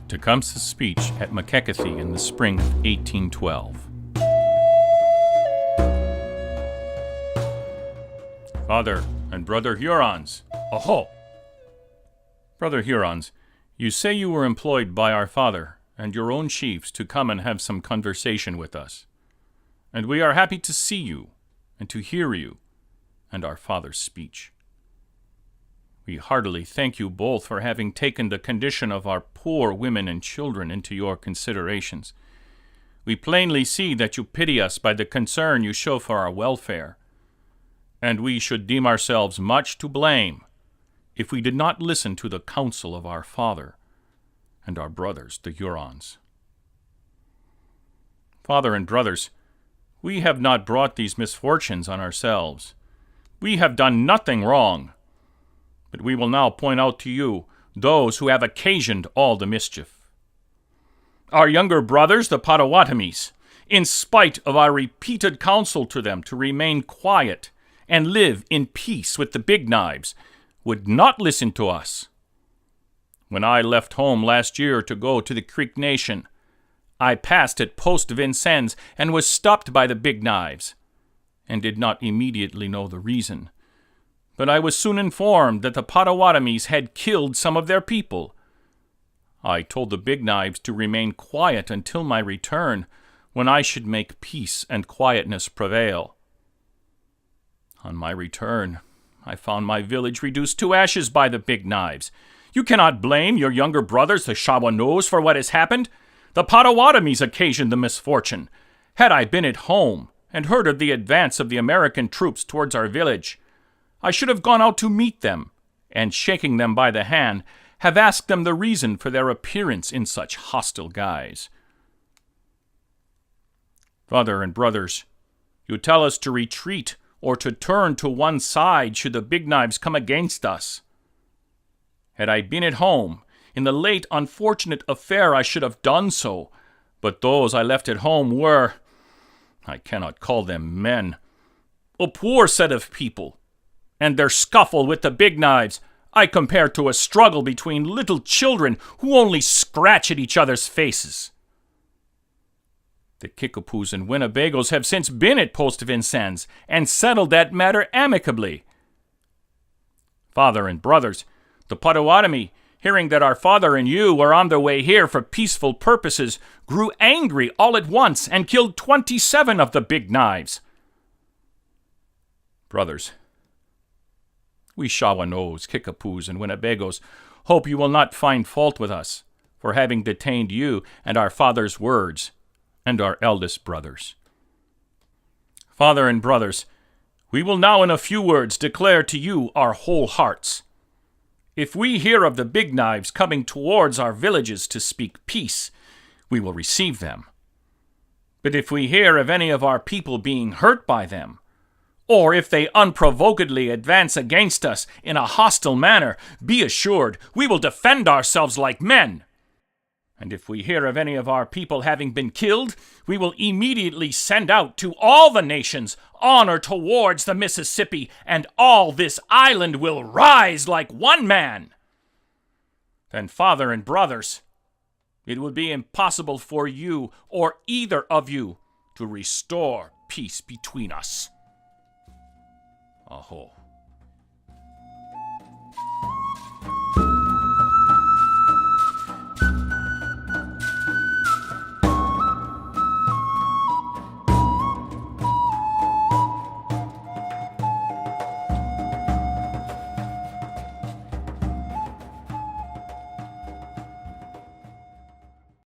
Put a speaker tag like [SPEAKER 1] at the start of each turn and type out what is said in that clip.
[SPEAKER 1] Tecumseh's speech at Makekethe in the spring of 1812. Father and brother Hurons, aho! Brother Hurons, you say you were employed by our father and your own chiefs to come and have some conversation with us. And we are happy to see you and to hear you and our father's speech. We heartily thank you both for having taken the condition of our poor women and children into your considerations. We plainly see that you pity us by the concern you show for our welfare, and we should deem ourselves much to blame if we did not listen to the counsel of our father and our brothers, the Hurons. Father and brothers, we have not brought these misfortunes on ourselves. We have done nothing wrong. But we will now point out to you those who have occasioned all the mischief. Our younger brothers, the Potawatomis, in spite of our repeated counsel to them to remain quiet and live in peace with the Big Knives, would not listen to us. When I left home last year to go to the Creek Nation, I passed at Post Vincennes and was stopped by the Big Knives, and did not immediately know the reason. But I was soon informed that the Potawatomis had killed some of their people. I told the Big Knives to remain quiet until my return, when I should make peace and quietness prevail. On my return, I found my village reduced to ashes by the Big Knives. You cannot blame your younger brothers, the Shawanoes, for what has happened. The Potawatomis occasioned the misfortune. Had I been at home and heard of the advance of the American troops towards our village, I should have gone out to meet them, and shaking them by the hand, have asked them the reason for their appearance in such hostile guise. Father and brothers, you tell us to retreat or to turn to one side should the Big Knives come against us. Had I been at home, in the late unfortunate affair I should have done so, but those I left at home were, I cannot call them men, a poor set of people, and their scuffle with the Big Knives I compare to a struggle between little children who only scratch at each other's faces. The Kickapoos and Winnebagos have since been at Post Vincennes and settled that matter amicably. Father and brothers, the Potawatomi, hearing that our father and you were on their way here for peaceful purposes, grew angry all at once and killed 27 of the Big Knives. Brothers, we Shawanoes, Kickapoos, and Winnebagos hope you will not find fault with us for having detained you and our father's words and our eldest brothers. Father and brothers, we will now in a few words declare to you our whole hearts. If we hear of the Big Knives coming towards our villages to speak peace, we will receive them. But if we hear of any of our people being hurt by them, or if they unprovokedly advance against us in a hostile manner, be assured we will defend ourselves like men. And if we hear of any of our people having been killed, we will immediately send out to all the nations on or towards the Mississippi, and all this island will rise like one man. Then, father and brothers, it would be impossible for you or either of you to restore peace between us. Aho.